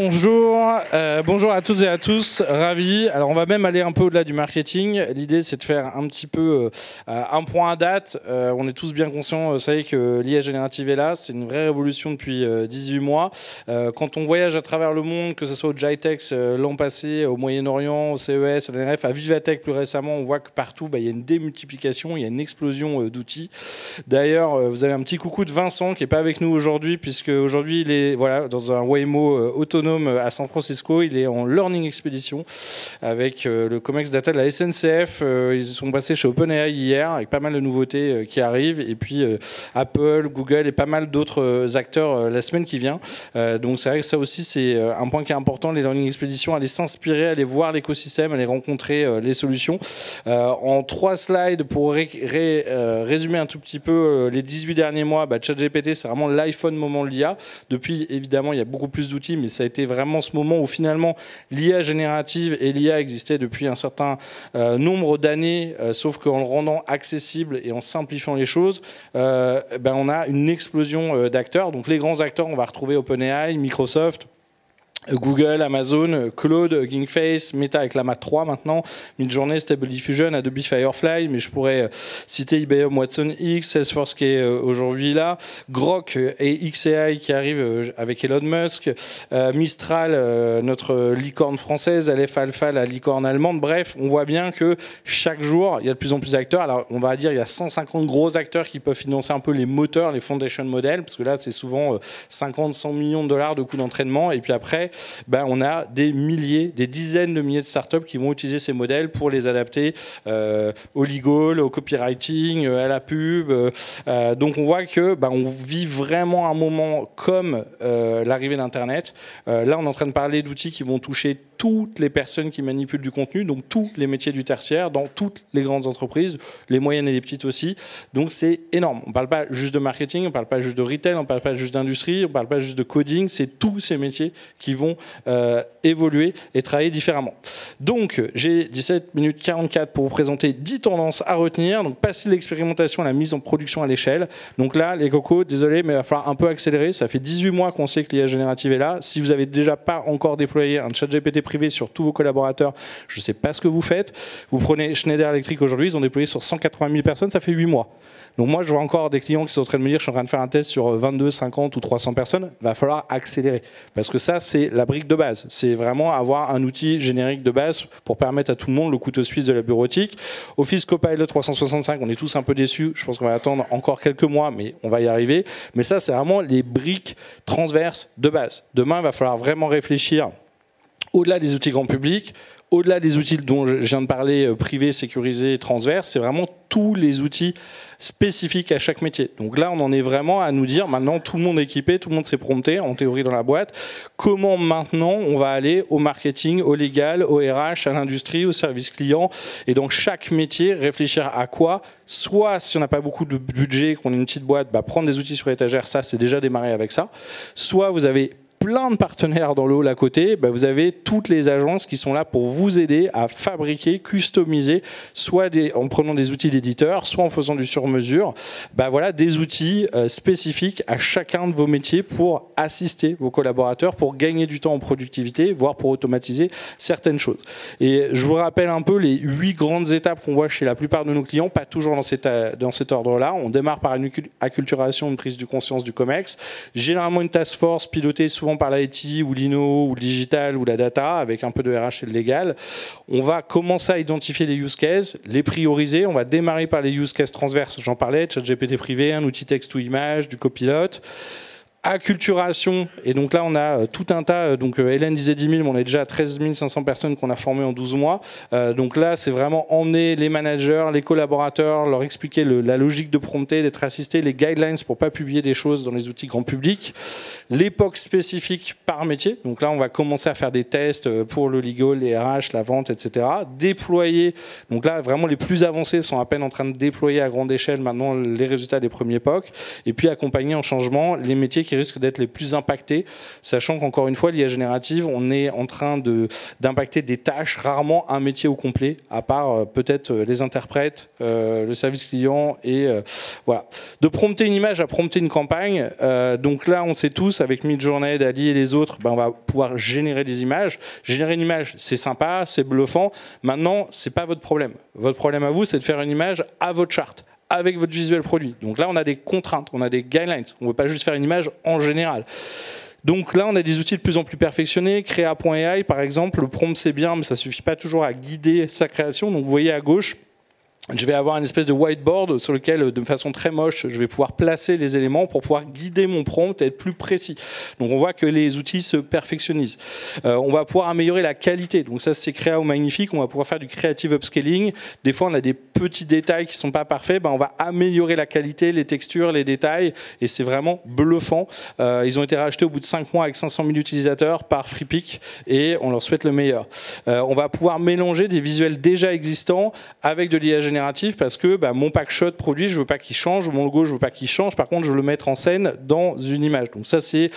Bonjour à toutes et à tous, ravi. Alors on va même aller un peu au-delà du marketing. L'idée c'est de faire un petit peu un point à date. On est tous bien conscients, vous savez que l'IA générative est là, c'est une vraie révolution depuis 18 mois. Quand on voyage à travers le monde, que ce soit au GITEX l'an passé, au Moyen-Orient, au CES, à l'NRF, à Vivatech plus récemment, on voit que partout il y a une démultiplication, il y a une explosion d'outils. D'ailleurs, vous avez un petit coucou de Vincent qui n'est pas avec nous aujourd'hui, puisque aujourd'hui il est dans un Waymo autonome à San Francisco. Il est en Learning Expedition avec le COMEX Data de la SNCF. Ils sont passés chez OpenAI hier avec pas mal de nouveautés qui arrivent. Et puis Apple, Google et pas mal d'autres acteurs la semaine qui vient. Donc c'est vrai que ça aussi c'est un point qui est important, les Learning Expeditions, aller s'inspirer, aller voir l'écosystème, aller rencontrer les solutions. En 3 slides pour résumer un tout petit peu les 18 derniers mois, ChatGPT c'est vraiment l'iPhone moment de l'IA. Depuis évidemment il y a beaucoup plus d'outils, mais ça a été vraiment ce moment où finalement l'IA générative et l'IA existaient depuis un certain nombre d'années, sauf qu'en le rendant accessible et en simplifiant les choses, on a une explosion d'acteurs. Donc les grands acteurs, on va retrouver OpenAI, Microsoft, Google, Amazon, Claude, Hugging Face, Meta avec Llama 3 maintenant, Midjourney, Stable Diffusion, Adobe Firefly, mais je pourrais citer IBM Watson X, Salesforce qui est aujourd'hui là, Grok et XAI qui arrivent avec Elon Musk, Mistral, notre licorne française, Aleph Alpha, la licorne allemande. Bref, on voit bien que chaque jour, il y a de plus en plus d'acteurs. Alors, on va dire il y a 150 gros acteurs qui peuvent financer un peu les moteurs, les foundation models, parce que là, c'est souvent 50-100 millions de dollars de coûts d'entraînement. Et puis après, on a des milliers, des dizaines de milliers de startups qui vont utiliser ces modèles pour les adapter au legal, au copywriting, à la pub. Donc on voit que on vit vraiment un moment comme l'arrivée d'Internet. Là, on est en train de parler d'outils qui vont toucher toutes les personnes qui manipulent du contenu, donc tous les métiers du tertiaire, dans toutes les grandes entreprises, les moyennes et les petites aussi. Donc c'est énorme. On ne parle pas juste de marketing, on ne parle pas juste de retail, on ne parle pas juste d'industrie, on ne parle pas juste de coding, c'est tous ces métiers qui vont évoluer et travailler différemment. Donc j'ai 17 minutes 44 pour vous présenter 10 tendances à retenir. Donc passer de l'expérimentation à la mise en production à l'échelle. Donc là, les cocos, désolé, mais il va falloir un peu accélérer. Ça fait 18 mois qu'on sait que l'IA générative est là. Si vous n'avez déjà pas encore déployé un ChatGPT privé sur tous vos collaborateurs, je ne sais pas ce que vous faites. Vous prenez Schneider Electric aujourd'hui, ils ont déployé sur 180 000 personnes, ça fait 8 mois. Donc moi, je vois encore des clients qui sont en train de me dire je suis en train de faire un test sur 22, 50 ou 300 personnes. Il va falloir accélérer. Parce que ça, c'est la brique de base. C'est vraiment avoir un outil générique de base pour permettre à tout le monde le couteau suisse de la bureautique. Office Copilot 365, on est tous un peu déçus. Je pense qu'on va attendre encore quelques mois, mais on va y arriver. Mais ça, c'est vraiment les briques transverses de base. Demain, il va falloir vraiment réfléchir au-delà des outils grand public, au-delà des outils dont je viens de parler, privés, sécurisés, transverses, c'est vraiment tous les outils spécifiques à chaque métier. Donc là, on en est vraiment à nous dire, maintenant, tout le monde est équipé, tout le monde s'est prompté, en théorie dans la boîte. Comment maintenant on va aller au marketing, au légal, au RH, à l'industrie, au service client, et dans chaque métier, réfléchir à quoi. Soit, si on n'a pas beaucoup de budget, qu'on est une petite boîte, prendre des outils sur étagère, ça, c'est déjà démarré avec ça. Soit vous avez plein de partenaires dans le hall à côté, vous avez toutes les agences qui sont là pour vous aider à fabriquer, customiser, soit en prenant des outils d'éditeurs, soit en faisant du sur-mesure, voilà, des outils spécifiques à chacun de vos métiers pour assister vos collaborateurs, pour gagner du temps en productivité, voire pour automatiser certaines choses. Et je vous rappelle un peu les 8 grandes étapes qu'on voit chez la plupart de nos clients, pas toujours dans cet ordre-là. On démarre par une acculturation, une prise de conscience du COMEX, généralement une task force pilotée souvent par l'IT ou l'INO ou le digital ou la data avec un peu de RH et de légal. On va commencer à identifier les use cases, les prioriser. On va démarrer par les use cases transverses. J'en parlais, ChatGPT privé, un outil texte ou image, du copilote. Acculturation, et donc là on a tout un tas, donc Hélène disait 10 000, mais on est déjà à 13 500 personnes qu'on a formées en 12 mois, donc là c'est vraiment emmener les managers, les collaborateurs, leur expliquer la logique de prompter, d'être assistés, les guidelines pour pas publier des choses dans les outils grand public, l'époque spécifique par métier, donc là on va commencer à faire des tests pour le legal, les RH, la vente, etc. Déployer, donc là vraiment les plus avancés sont à peine en train de déployer à grande échelle maintenant les résultats des premiers POC, et puis accompagner en changement les métiers qui qui risquent d'être les plus impactés, sachant qu'encore une fois, l'IA générative, on est en train d'impacter des tâches, rarement un métier au complet, à part peut-être les interprètes, le service client et voilà. De prompter une image à prompter une campagne, donc là, on sait tous, avec Midjourney, Dall-E et les autres, on va pouvoir générer des images. Générer une image, c'est sympa, c'est bluffant. Maintenant, c'est pas votre problème. Votre problème à vous, c'est de faire une image à votre charte, avec votre visuel produit. Donc là, on a des contraintes, on a des guidelines. On ne veut pas juste faire une image en général. Donc là, on a des outils de plus en plus perfectionnés. Crea.ai, par exemple, le prompt, c'est bien, mais ça ne suffit pas toujours à guider sa création. Donc vous voyez à gauche, je vais avoir une espèce de whiteboard sur lequel, de façon très moche, je vais pouvoir placer les éléments pour pouvoir guider mon prompt et être plus précis. Donc on voit que les outils se perfectionnisent. On va pouvoir améliorer la qualité. Donc ça, c'est Créa ou Magnifique. On va pouvoir faire du creative upscaling. Des fois, on a des petits détails qui ne sont pas parfaits. On va améliorer la qualité, les textures, les détails. Et c'est vraiment bluffant. Ils ont été rachetés au bout de 5 mois avec 500 000 utilisateurs par FreePic. Et on leur souhaite le meilleur. On va pouvoir mélanger des visuels déjà existants avec de l'IA générative parce que mon packshot produit, je veux pas qu'il change, mon logo, je veux pas qu'il change. Par contre, je veux le mettre en scène dans une image. Donc ça, c'est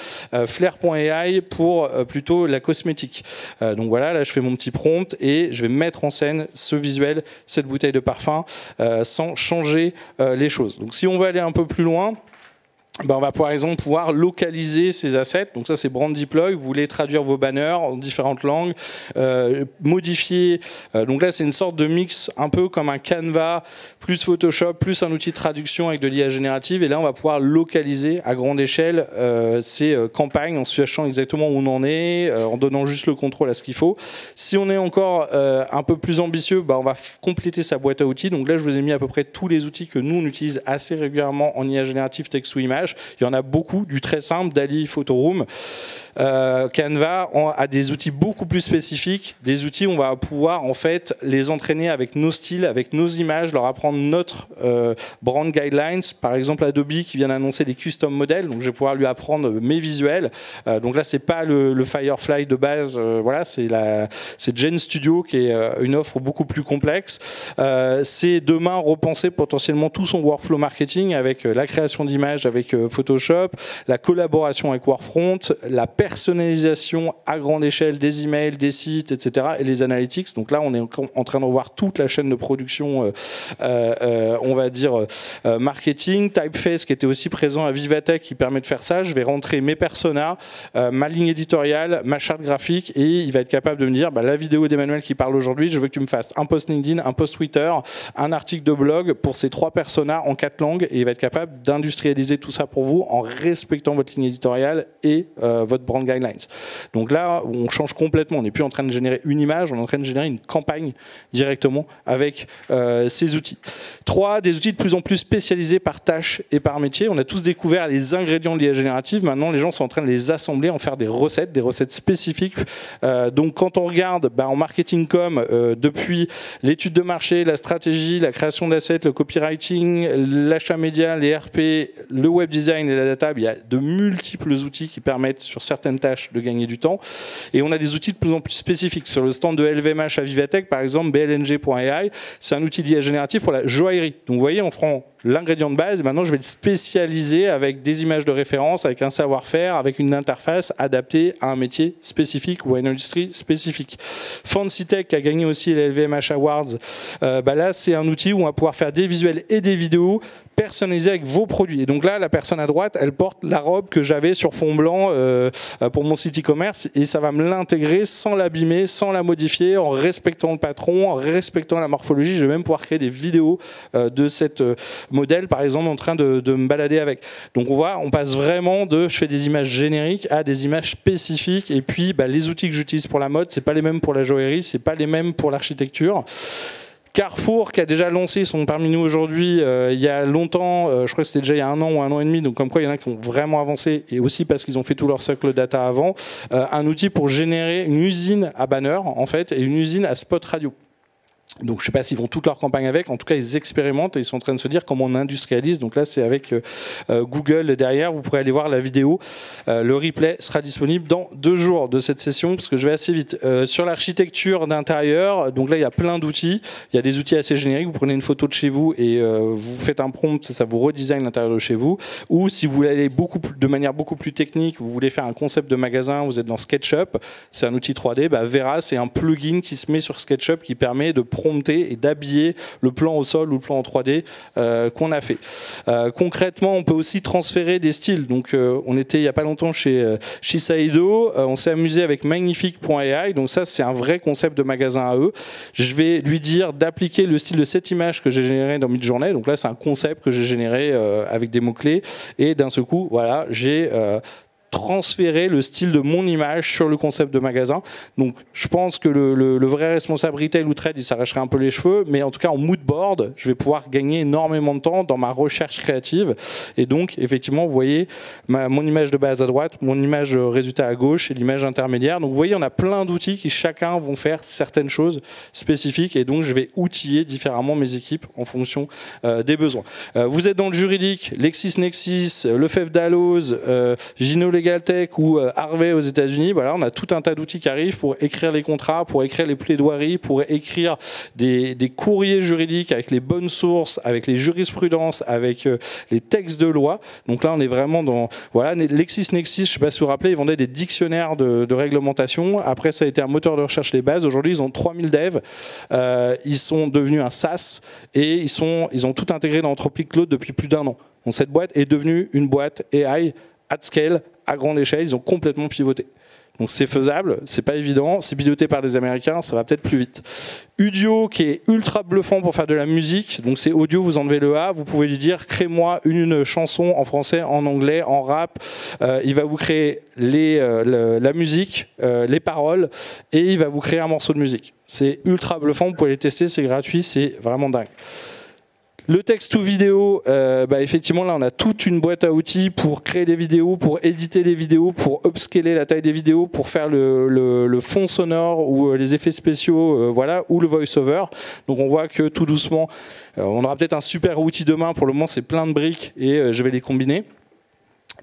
Flair.ai pour plutôt la cosmétique. Donc voilà, là, je fais mon petit prompt et je vais mettre en scène ce visuel, cette bouteille de parfum, sans changer les choses. Donc si on veut aller un peu plus loin, on va par exemple pouvoir localiser ces assets. Donc ça, c'est Brand Deploy. Vous voulez traduire vos banners en différentes langues, modifier. Donc là, c'est une sorte de mix un peu comme un Canva plus Photoshop plus un outil de traduction avec de l'IA générative. Et là, on va pouvoir localiser à grande échelle ces campagnes en sachant exactement où on en est, en donnant juste le contrôle à ce qu'il faut. Si on est encore un peu plus ambitieux, on va compléter sa boîte à outils. Donc là, je vous ai mis à peu près tous les outils que nous, on utilise assez régulièrement en IA générative, texte ou image. Il y en a beaucoup, du très simple, Dall-E, Photoroom. Canva a des outils beaucoup plus spécifiques, des outils où on va pouvoir en fait les entraîner avec nos styles, avec nos images, leur apprendre notre brand guidelines. Par exemple, Adobe qui vient d'annoncer des custom modèles, donc je vais pouvoir lui apprendre mes visuels. Donc là, c'est pas le Firefly de base, voilà, c'est Gen Studio qui est une offre beaucoup plus complexe. C'est demain repenser potentiellement tout son workflow marketing avec la création d'images avec Photoshop, la collaboration avec Workfront, la personnalisation à grande échelle des emails, des sites, etc. et les analytics. Donc là, on est en train de revoir toute la chaîne de production, on va dire marketing. Typeface qui était aussi présent à Vivatech qui permet de faire ça. Je vais rentrer mes personas, ma ligne éditoriale, ma charte graphique et il va être capable de me dire la vidéo d'Emmanuel qui parle aujourd'hui, je veux que tu me fasses un post LinkedIn, un post Twitter, un article de blog pour ces 3 personas en 4 langues et il va être capable d'industrialiser tout ça pour vous en respectant votre ligne éditoriale et votre brand guidelines. Donc là, on change complètement. On n'est plus en train de générer une image, on est en train de générer une campagne directement avec ces outils. 3, des outils de plus en plus spécialisés par tâche et par métier. On a tous découvert les ingrédients de l'IA générative. Maintenant, les gens sont en train de les assembler, en faire des recettes spécifiques. Donc quand on regarde en marketing com, depuis l'étude de marché, la stratégie, la création d'assets, le copywriting, l'achat média, les RP, le web design et la data, il y a de multiples outils qui permettent sur certaines tâches de gagner du temps. Et on a des outils de plus en plus spécifiques. Sur le stand de LVMH à Vivatech, par exemple, blng.ai, c'est un outil d'IA générative pour la joaillerie. Donc vous voyez, on prend l'ingrédient de base, et maintenant je vais le spécialiser avec des images de référence, avec un savoir-faire, avec une interface adaptée à un métier spécifique ou à une industrie spécifique. FancyTech qui a gagné aussi les LVMH Awards, là c'est un outil où on va pouvoir faire des visuels et des vidéos personnalisés avec vos produits. Et donc là, la personne à droite, elle porte la robe que j'avais sur fond blanc pour mon site e-commerce et ça va me l'intégrer sans l'abîmer, sans la modifier, en respectant le patron, en respectant la morphologie. Je vais même pouvoir créer des vidéos de cette modèle, par exemple, en train de me balader avec. Donc on passe vraiment de je fais des images génériques à des images spécifiques. Et puis les outils que j'utilise pour la mode, c'est pas les mêmes pour la joaillerie, c'est pas les mêmes pour l'architecture. Carrefour qui a déjà lancé, ils sont parmi nous aujourd'hui, il y a longtemps, je crois que c'était déjà il y a 1 an ou 1 an et demi, donc comme quoi il y en a qui ont vraiment avancé, et aussi parce qu'ils ont fait tout leur cycle data avant, un outil pour générer une usine à banner en fait, et une usine à spot radio. Donc je ne sais pas s'ils vont toute leur campagne avec, en tout cas ils expérimentent et ils sont en train de se dire comment on industrialise. Donc là c'est avec Google derrière, vous pourrez aller voir la vidéo. Le replay sera disponible dans 2 jours de cette session parce que je vais assez vite. Sur l'architecture d'intérieur, donc là il y a plein d'outils. Il y a des outils assez génériques, vous prenez une photo de chez vous et vous faites un prompt, ça vous redesign l'intérieur de chez vous. Ou si vous voulez aller de manière beaucoup plus technique, vous voulez faire un concept de magasin, vous êtes dans SketchUp, c'est un outil 3D, Vera c'est un plugin qui se met sur SketchUp qui permet de prompter et d'habiller le plan au sol ou le plan en 3D qu'on a fait. Concrètement, on peut aussi transférer des styles. Donc, on était il n'y a pas longtemps chez Shiseido, on s'est amusé avec Magnifique.ai. Donc ça, c'est un vrai concept de magasin à eux. Je vais lui dire d'appliquer le style de cette image que j'ai générée dans Midjourney. Donc là, c'est un concept que j'ai généré avec des mots-clés. Et d'un seul coup, voilà, j'ai transférer le style de mon image sur le concept de magasin. Donc je pense que le vrai responsable retail ou trade, il s'arracherait un peu les cheveux, mais en tout cas en mood board, je vais pouvoir gagner énormément de temps dans ma recherche créative. Et donc effectivement, vous voyez mon image de base à droite, mon image résultat à gauche et l'image intermédiaire. Donc vous voyez, on a plein d'outils qui chacun vont faire certaines choses spécifiques et donc je vais outiller différemment mes équipes en fonction des besoins. Vous êtes dans le juridique, LexisNexis, Lefebvre Dalloz, Gino Legaltech ou Harvey aux États-Unis, voilà, on a tout un tas d'outils qui arrivent pour écrire les contrats, pour écrire les plaidoiries, pour écrire des courriers juridiques avec les bonnes sources, avec les jurisprudences, avec les textes de loi. Donc là, on est vraiment dans... Voilà, LexisNexis, je ne sais pas si vous vous rappelez, ils vendaient des dictionnaires de réglementation. Après, ça a été un moteur de recherche les bases. Aujourd'hui, ils ont 3000 devs. Ils sont devenus un SaaS et ils ont tout intégré dans Anthropic Claude depuis plus d'1 an. Donc cette boîte est devenue une boîte AI at scale, à grande échelle, ils ont complètement pivoté. Donc c'est faisable, c'est pas évident, c'est piloté par des Américains, ça va peut-être plus vite. Udio qui est ultra bluffant pour faire de la musique, donc c'est audio, vous enlevez le A, vous pouvez lui dire crée-moi une chanson en français, en anglais, en rap, il va vous créer la musique, les paroles et il va vous créer un morceau de musique. C'est ultra bluffant, vous pouvez les tester, c'est gratuit, c'est vraiment dingue. Le text to vidéo, effectivement là on a toute une boîte à outils pour créer des vidéos, pour éditer les vidéos, pour upscaler la taille des vidéos, pour faire le fond sonore ou les effets spéciaux, voilà, ou le voice-over. Donc on voit que tout doucement, on aura peut-être un super outil demain, pour le moment c'est plein de briques et je vais les combiner.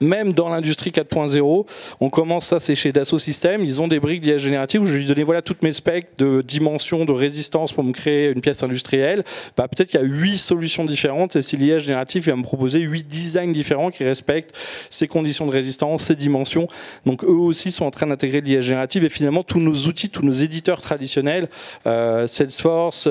Même dans l'industrie 4.0, on commence, ça c'est chez Dassault Systèmes, ils ont des briques d'IA générative où je vais lui donner voilà, toutes mes specs de dimension, de résistance pour me créer une pièce industrielle. Peut-être qu'il y a 8 solutions différentes et si l'IA générative va me proposer 8 designs différents qui respectent ces conditions de résistance, ces dimensions. Donc eux aussi sont en train d'intégrer l'IA générative et finalement tous nos outils, tous nos éditeurs traditionnels, Salesforce,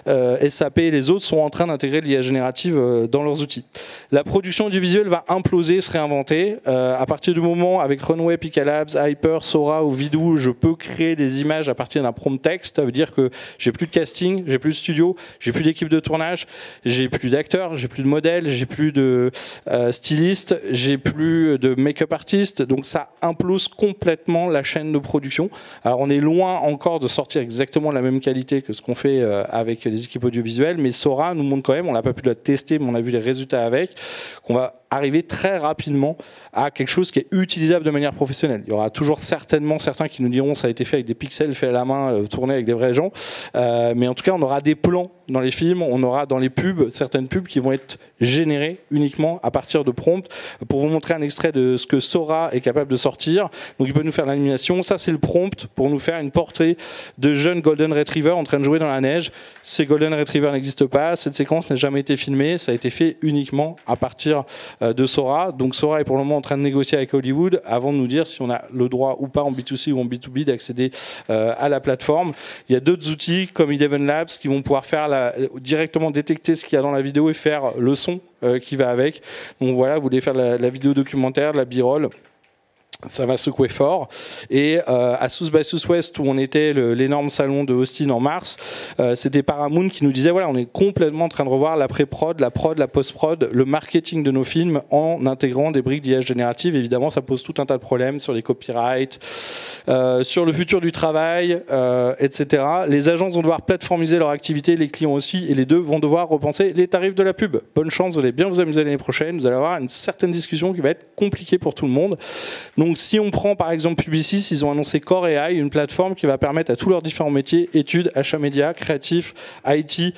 SAP et les autres sont en train d'intégrer l'IA générative dans leurs outils. La production audiovisuelle va imploser, se réinventer. À partir du moment avec Runway, Picalabs, Hyper, Sora ou Vidoo, je peux créer des images à partir d'un prompt texte. Ça veut dire que j'ai plus de casting, j'ai plus de studio, j'ai plus d'équipe de tournage, j'ai plus d'acteurs, j'ai plus de modèles, j'ai plus de stylistes, j'ai plus de make-up artistes. Donc ça implose complètement la chaîne de production. Alors on est loin encore de sortir exactement la même qualité que ce qu'on fait avec les équipes audiovisuelles, mais Sora nous montre quand même, on n'a pas pu la tester, mais on a vu les résultats avec, qu'on va arriver très rapidement à quelque chose qui est utilisable de manière professionnelle. Il y aura toujours certainement certains qui nous diront ça a été fait avec des pixels faits à la main, tournés avec des vrais gens, mais en tout cas on aura des plans dans les films, on aura dans les pubs, certaines pubs qui vont être générées uniquement à partir de prompts. Pour vous montrer un extrait de ce que Sora est capable de sortir, donc il peut nous faire l'animation, ça c'est le prompt pour nous faire une portrait de jeunes Golden Retriever en train de jouer dans la neige. Ces Golden Retriever n'existent pas, cette séquence n'a jamais été filmée, ça a été fait uniquement à partir de Sora. Donc Sora est pour le moment en train de négocier avec Hollywood avant de nous dire si on a le droit ou pas en B2C ou en B2B d'accéder à la plateforme. Il y a d'autres outils comme Eleven Labs qui vont pouvoir faire directement détecter ce qu'il y a dans la vidéo et faire le son qui va avec. Donc voilà, vous voulez faire la vidéo documentaire, de la b-roll, ça va secouer fort. Et à South by Southwest, où on était l'énorme salon de Austin en mars, c'était Paramount qui nous disait voilà, on est complètement en train de revoir la pré-prod, la prod, la post-prod, le marketing de nos films en intégrant des briques d'IA générative. Évidemment, ça pose tout un tas de problèmes sur les copyrights, sur le futur du travail, etc. Les agences vont devoir plateformiser leur activité, les clients aussi, et les deux vont devoir repenser les tarifs de la pub. Bonne chance, vous allez bien vous amuser l'année prochaine. Vous allez avoir une certaine discussion qui va être compliquée pour tout le monde. Donc donc si on prend par exemple Publicis, ils ont annoncé Core AI, une plateforme qui va permettre à tous leurs différents métiers, études, achats médias, créatifs, IT,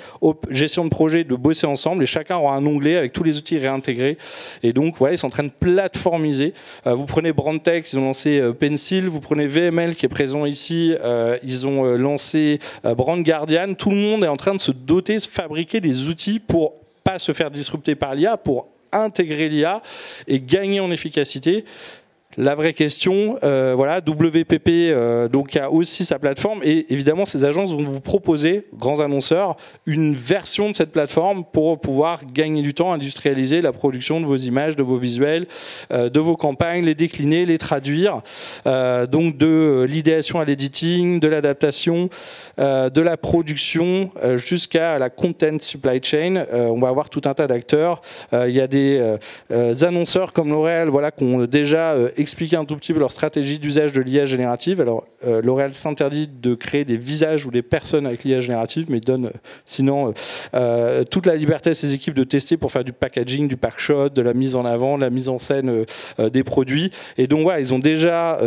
gestion de projet, de bosser ensemble, et chacun aura un onglet avec tous les outils réintégrés. Et donc voilà, ils sont en train de plateformiser. Vous prenez Brandtech, ils ont lancé Pencil, vous prenez VML qui est présent ici, ils ont lancé Brand Guardian. Tout le monde est en train de se doter, de fabriquer des outils pour pas se faire disrupter par l'IA, pour intégrer l'IA et gagner en efficacité. La vraie question, voilà, WPP donc a aussi sa plateforme et évidemment ces agences vont vous proposer, grands annonceurs, une version de cette plateforme pour pouvoir gagner du temps, industrialiser la production de vos images, de vos visuels, de vos campagnes, les décliner, les traduire, donc de l'idéation à l'editing, de l'adaptation, de la production jusqu'à la content supply chain. On va avoir tout un tas d'acteurs. Il y a des annonceurs comme L'Oréal, voilà, qui ont déjà expliquer un tout petit peu leur stratégie d'usage de l'IA générative. Alors, L'Oréal s'interdit de créer des visages ou des personnes avec l'IA générative, mais donne sinon toute la liberté à ses équipes de tester pour faire du packaging, du packshot, de la mise en avant, de la mise en scène des produits. Et donc, voilà, ils ont déjà,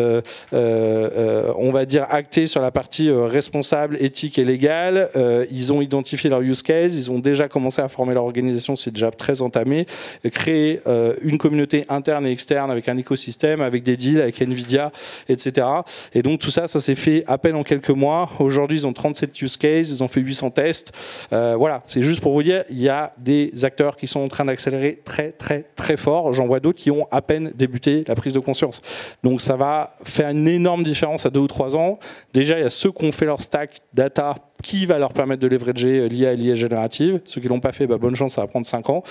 on va dire, acté sur la partie responsable, éthique et légale. Ils ont identifié leur use case. Ils ont déjà commencé à former leur organisation. C'est déjà très entamé. Créer une communauté interne et externe avec un écosystème, avec des deals, avec Nvidia, etc. Et donc tout ça, ça s'est fait à peine en quelques mois. Aujourd'hui, ils ont 37 use cases, ils ont fait 800 tests. Voilà, c'est juste pour vous dire, il y a des acteurs qui sont en train d'accélérer très, très, très fort. J'en vois d'autres qui ont à peine débuté la prise de conscience. Donc ça va faire une énorme différence à 2 ou 3 ans. Déjà, il y a ceux qui ont fait leur stack data qui va leur permettre de leverager l'IA et l'IA générative. Ceux qui ne l'ont pas fait, bonne chance, ça va prendre 5 ans.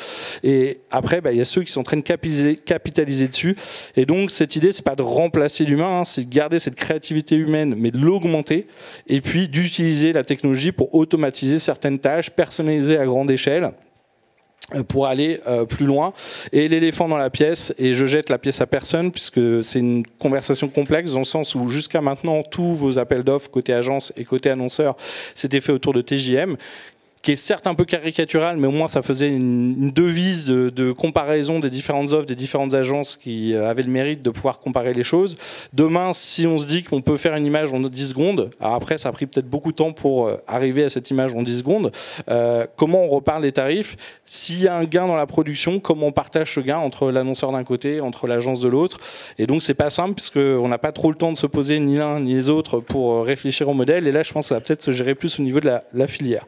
Et après, il y a ceux qui sont en train de capitaliser dessus. Et donc, cette idée, c'est pas de remplacer l'humain, hein, c'est de garder cette créativité humaine, mais de l'augmenter, et puis d'utiliser la technologie pour automatiser certaines tâches, personnaliser à grande échelle, pour aller plus loin. Et l'éléphant dans la pièce, et je jette la pièce à personne puisque c'est une conversation complexe dans le sens où jusqu'à maintenant tous vos appels d'offres côté agence et côté annonceur s'étaient faits autour de TJM, qui est certes un peu caricatural, mais au moins ça faisait une devise de comparaison des différentes offres, des différentes agences qui avaient le mérite de pouvoir comparer les choses. Demain, si on se dit qu'on peut faire une image en 10 secondes, alors après ça a pris peut-être beaucoup de temps pour arriver à cette image en 10 secondes, comment on reparle des tarifs? S'il y a un gain dans la production, comment on partage ce gain entre l'annonceur d'un côté, entre l'agence de l'autre? Et donc c'est pas simple, puisqu'on n'a pas trop le temps de se poser ni l'un ni les autres pour réfléchir au modèle, et là je pense que ça va peut-être se gérer plus au niveau de la filière.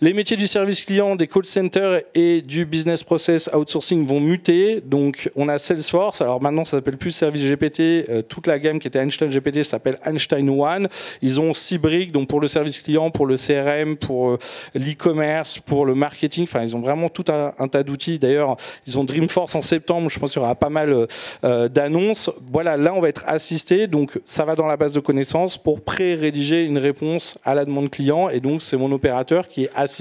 Les métiers du service client, des call centers et du business process outsourcing vont muter. Donc, on a Salesforce. Alors maintenant, ça s'appelle plus Service GPT. Toute la gamme qui était Einstein GPT s'appelle Einstein One. Ils ont 6 briques, donc pour le service client, pour le CRM, pour l'e-commerce, pour le marketing. Enfin, ils ont vraiment tout un tas d'outils. D'ailleurs, ils ont Dreamforce en septembre. Je pense qu'il y aura pas mal d'annonces. Voilà, là, on va être assisté. Donc, ça va dans la base de connaissances pour pré-rédiger une réponse à la demande client. Et donc, c'est mon opérateur qui est assisté,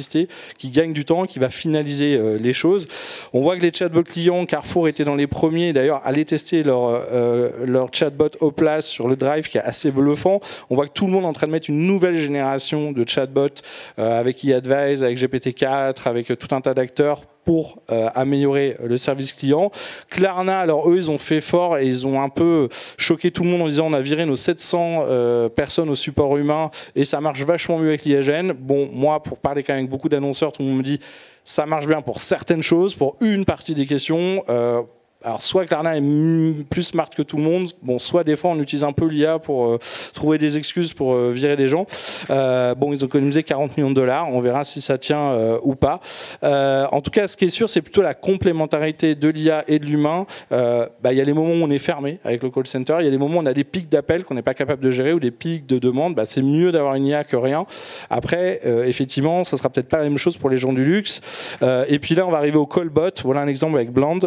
qui gagne du temps, qui va finaliser les choses. On voit que les chatbots clients, Carrefour était dans les premiers, d'ailleurs, allaient tester leur chatbot Oplas sur le Drive, qui est assez bluffant. On voit que tout le monde est en train de mettre une nouvelle génération de chatbots avec eAdvice, avec GPT-4, avec tout un tas d'acteurs pour améliorer le service client. Klarna, alors eux, ils ont fait fort et ils ont un peu choqué tout le monde en disant on a viré nos 700 personnes au support humain et ça marche vachement mieux avec l'IAGN. Bon, moi, pour parler quand même avec beaucoup d'annonceurs, tout le monde me dit ça marche bien pour certaines choses, pour une partie des questions. Alors soit Klarna est plus smart que tout le monde, bon, soit des fois on utilise un peu l'IA pour trouver des excuses pour virer les gens. Bon, ils ont économisé 40 millions de dollars, on verra si ça tient ou pas. En tout cas, ce qui est sûr, c'est plutôt la complémentarité de l'IA et de l'humain. Il y a les moments où on est fermé avec le call center, il y a les moments où on a des pics d'appels qu'on n'est pas capable de gérer ou des pics de demandes. C'est mieux d'avoir une IA que rien. Après, effectivement, ça sera peut-être pas la même chose pour les gens du luxe. Et puis là, on va arriver au callbot. Voilà un exemple avec Bland.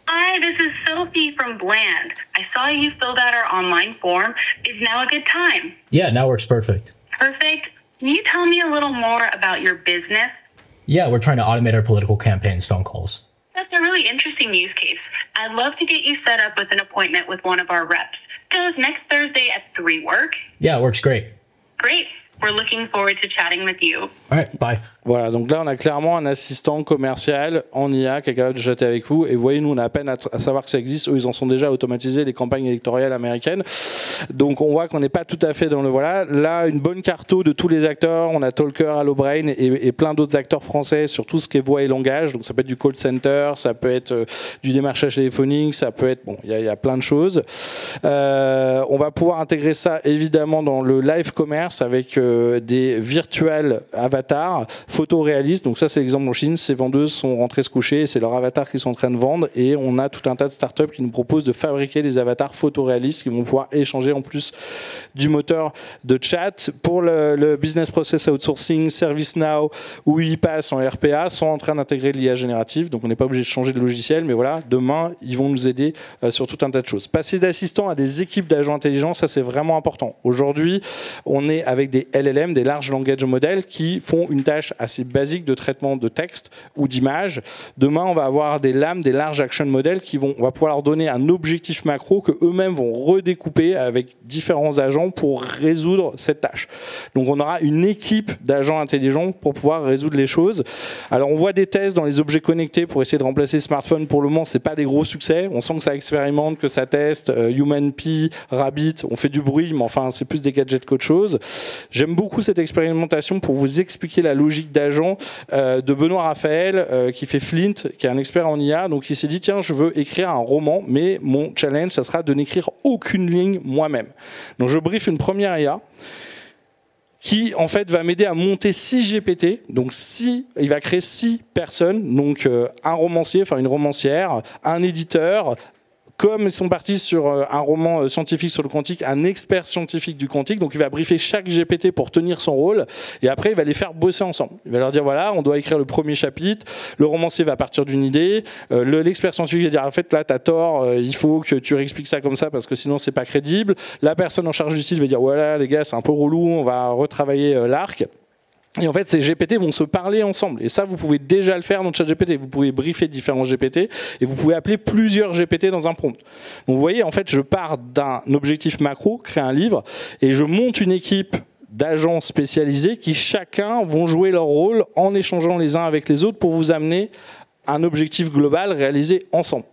Hi, this is Sophie from Bland. I saw you filled out our online form. Is now a good time? Yeah, now works perfect. Perfect. Can you tell me a little more about your business? Yeah, we're trying to automate our political campaigns phone calls. That's a really interesting use case. I'd love to get you set up with an appointment with one of our reps. Does next Thursday at 3 work? Yeah, it works great. Great. We're looking forward to chatting with you. All right, bye. Voilà, donc là on a clairement un assistant commercial en IA qui est capable de chatter avec vous. Et vous voyez, nous on a à peine à savoir que ça existe. Eux, ils en sont déjà automatisés les campagnes électorales américaines. Donc on voit qu'on n'est pas tout à fait dans le voilà. Là, une bonne carto de tous les acteurs. On a Talker, HelloBrain et plein d'autres acteurs français sur tout ce qui est voix et langage. Donc ça peut être du call center, ça peut être du démarchage téléphonique, ça peut être bon, il y a plein de choses. On va pouvoir intégrer ça évidemment dans le live commerce avec des virtuels avatars photoréalistes. Donc ça, c'est l'exemple en Chine. Ces vendeuses sont rentrées se coucher et c'est leur avatar qu'ils sont en train de vendre. Et on a tout un tas de startups qui nous proposent de fabriquer des avatars photoréalistes qui vont pouvoir échanger en plus du moteur de chat. Pour le business process outsourcing, ServiceNow ou UiPath en RPA sont en train d'intégrer l'IA générative. Donc on n'est pas obligé de changer de logiciel. Mais voilà, demain, ils vont nous aider sur tout un tas de choses. Passer d'assistants à des équipes d'agents intelligents, ça c'est vraiment important. Aujourd'hui, on est avec des LLM, des large language models qui font une tâche assez basique de traitement de texte ou d'image. Demain, on va avoir des LAM, des large action models on va pouvoir leur donner un objectif macro que eux-mêmes vont redécouper avec différents agents pour résoudre cette tâche. Donc, on aura une équipe d'agents intelligents pour pouvoir résoudre les choses. Alors, on voit des tests dans les objets connectés pour essayer de remplacer smartphone. Pour le moment, c'est pas des gros succès. On sent que ça expérimente, que ça teste. HumanPea, Rabbit, on fait du bruit, mais enfin, c'est plus des gadgets qu'autre chose. J'aime beaucoup cette expérimentation pour vous expliquer la logique d'agent de Benoît Raphaël qui fait Flint, qui est un expert en IA. Donc il s'est dit tiens, je veux écrire un roman, mais mon challenge ça sera de n'écrire aucune ligne moi-même. Donc je brief une première IA qui en fait va m'aider à monter 6 GPT. Donc il va créer 6 personnes, donc un romancier, enfin une romancière, un éditeur. Comme ils sont partis sur un roman scientifique sur le quantique, un expert scientifique du quantique, donc il va briefer chaque GPT pour tenir son rôle, et après il va les faire bosser ensemble. Il va leur dire voilà, on doit écrire le premier chapitre, le romancier va partir d'une idée, l'expert scientifique va dire en fait là t'as tort, il faut que tu réexpliques ça comme ça parce que sinon c'est pas crédible. La personne en charge du style va dire voilà les gars c'est un peu relou, on va retravailler l'arc. Et en fait, ces GPT vont se parler ensemble. Et ça, vous pouvez déjà le faire dans ChatGPT. Vous pouvez briefer différents GPT et vous pouvez appeler plusieurs GPT dans un prompt. Donc, vous voyez, en fait, je pars d'un objectif macro, créer un livre, et je monte une équipe d'agents spécialisés qui chacun vont jouer leur rôle en échangeant les uns avec les autres pour vous amener un objectif global réalisé ensemble.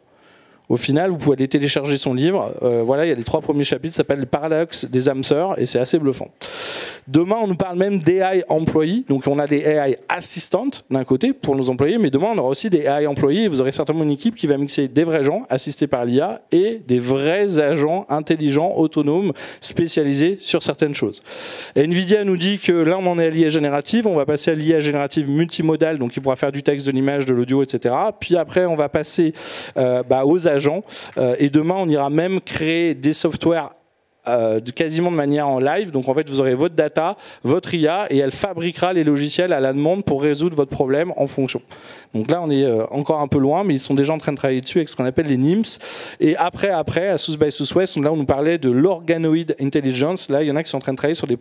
Au final, vous pouvez aller télécharger son livre. Voilà, il y a les 3 premiers chapitres, ça s'appelle Le paradoxe des âmes sœurs, et c'est assez bluffant. Demain, on nous parle même d'AI employés. Donc, on a des AI assistantes d'un côté pour nos employés, mais demain, on aura aussi des AI employés. Et vous aurez certainement une équipe qui va mixer des vrais gens assistés par l'IA et des vrais agents intelligents, autonomes, spécialisés sur certaines choses. Et Nvidia nous dit que là, on en est à l'IA générative. On va passer à l'IA générative multimodale, donc il pourra faire du texte, de l'image, de l'audio, etc. Puis après, on va passer aux agents. Et demain, on ira même créer des softwares quasiment de manière en live. Donc en fait, vous aurez votre data, votre IA, et elle fabriquera les logiciels à la demande pour résoudre votre problème en fonction. Donc là, on est encore un peu loin, mais ils sont déjà en train de travailler dessus avec ce qu'on appelle les NIMS. Et après, à South by Southwest, là, on nous parlait de l'organoid intelligence. Là, il y en a qui sont en train de travailler sur des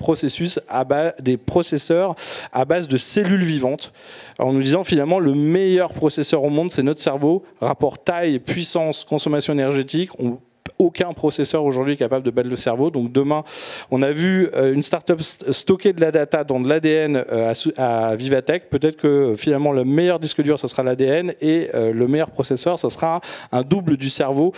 des processeurs à base de cellules vivantes. En nous disant finalement, le meilleur processeur au monde, c'est notre cerveau. Rapport taille, puissance, consommation énergétique. Aucun processeur aujourd'hui est capable de battre le cerveau. Donc demain, on a vu une startup stocker de la data dans de l'ADN à Vivatech. Peut-être que finalement le meilleur disque dur, ce sera l'ADN, et le meilleur processeur, ce sera un double du cerveau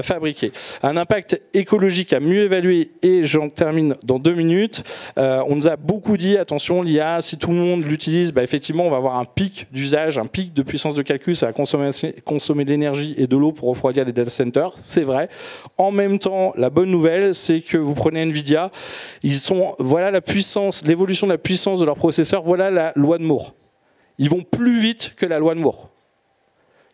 fabriqué. Un impact écologique à mieux évaluer, et j'en termine dans 2 minutes. On nous a beaucoup dit, attention, l'IA, si tout le monde l'utilise, effectivement, on va avoir un pic d'usage, un pic de puissance de calcul, ça va consommer de l'énergie et de l'eau pour refroidir les data centers. C'est vrai. En même temps, la bonne nouvelle, c'est que vous prenez Nvidia, voilà la puissance, l'évolution de la puissance de leur processeur, voilà la loi de Moore. Ils vont plus vite que la loi de Moore.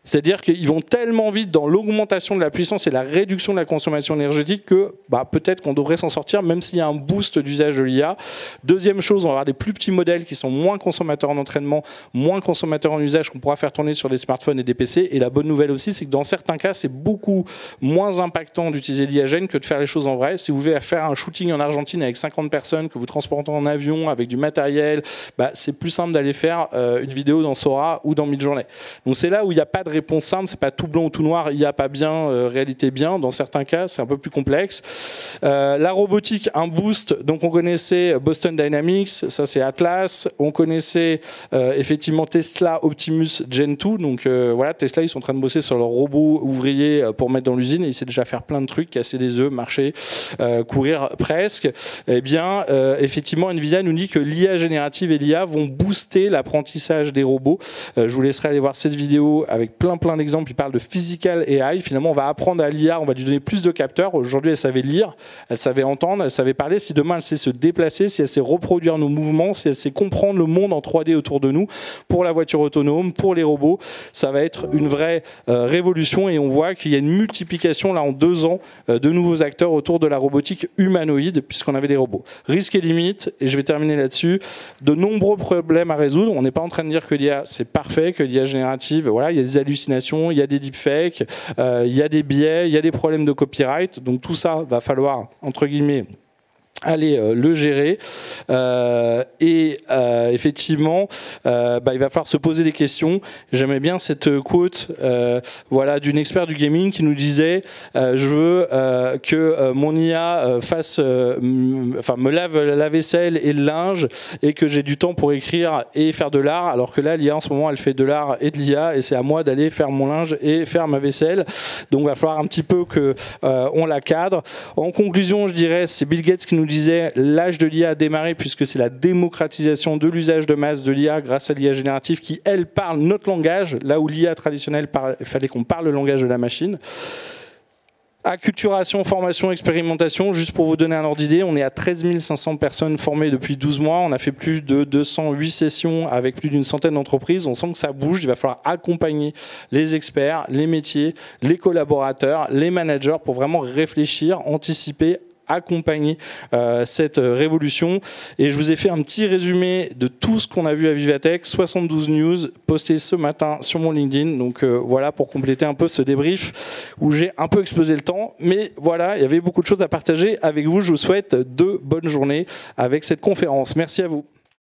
C'est-à-dire qu'ils vont tellement vite dans l'augmentation de la puissance et la réduction de la consommation énergétique que peut-être qu'on devrait s'en sortir, même s'il y a un boost d'usage de l'IA. Deuxième chose, on va avoir des plus petits modèles qui sont moins consommateurs en entraînement, moins consommateurs en usage, qu'on pourra faire tourner sur des smartphones et des PC. Et la bonne nouvelle aussi, c'est que dans certains cas, c'est beaucoup moins impactant d'utiliser l'IA gène que de faire les choses en vrai. Si vous voulez faire un shooting en Argentine avec 50 personnes, que vous transportez en avion avec du matériel, c'est plus simple d'aller faire une vidéo dans Sora ou dans Midjourney. Donc c'est là où il n'y a pas de réponse simple, c'est pas tout blanc ou tout noir, IA pas bien, réalité bien. Dans certains cas, c'est un peu plus complexe. La robotique, un boost. Donc on connaissait Boston Dynamics, ça c'est Atlas. On connaissait effectivement Tesla Optimus Gen 2. Donc voilà, Tesla, ils sont en train de bosser sur leur robot ouvrier pour mettre dans l'usine. Et ils savent déjà faire plein de trucs, casser des œufs, marcher, courir presque. Eh bien, effectivement, Nvidia nous dit que l'IA générative et l'IA vont booster l'apprentissage des robots. Je vous laisserai aller voir cette vidéo avec plein d'exemples. Il parle de physical AI. Finalement, on va apprendre à l'IA, on va lui donner plus de capteurs. Aujourd'hui, elle savait lire, elle savait entendre, elle savait parler. Si demain, elle sait se déplacer, si elle sait reproduire nos mouvements, si elle sait comprendre le monde en 3D autour de nous, pour la voiture autonome, pour les robots, ça va être une vraie révolution. Et on voit qu'il y a une multiplication là en 2 ans de nouveaux acteurs autour de la robotique humanoïde, puisqu'on avait des robots. Risques et limites, et je vais terminer là-dessus, de nombreux problèmes à résoudre. On n'est pas en train de dire que l'IA c'est parfait, que l'IA générative, voilà, il y a des hallucinations, il y a des deepfakes, il y a des biais, il y a des problèmes de copyright. Donc tout ça va falloir, entre guillemets, aller le gérer effectivement il va falloir se poser des questions. J'aimais bien cette quote voilà, d'une expert du gaming qui nous disait je veux que mon IA me lave la vaisselle et le linge et que j'ai du temps pour écrire et faire de l'art, alors que là l'IA en ce moment elle fait de l'art et de l'IA et c'est à moi d'aller faire mon linge et faire ma vaisselle. Donc il va falloir un petit peu que on la cadre. En conclusion, je dirais, c'est Bill Gates qui nous disait l'âge de l'IA a démarré puisque c'est la démocratisation de l'usage de masse de l'IA grâce à l'IA générative qui, elle, parle notre langage, là où l'IA traditionnelle, il fallait qu'on parle le langage de la machine. Acculturation, formation, expérimentation, juste pour vous donner un ordre d'idée, on est à 13 500 personnes formées depuis 12 mois, on a fait plus de 208 sessions avec plus d'une centaine d'entreprises, on sent que ça bouge, il va falloir accompagner les experts, les métiers, les collaborateurs, les managers pour vraiment réfléchir, anticiper, accompagner cette révolution. Et je vous ai fait un petit résumé de tout ce qu'on a vu à Vivatech, 72 news postées ce matin sur mon LinkedIn. Donc voilà, pour compléter un peu ce débrief où j'ai un peu explosé le temps. Mais voilà, il y avait beaucoup de choses à partager avec vous. Je vous souhaite de bonnes journées avec cette conférence. Merci à vous.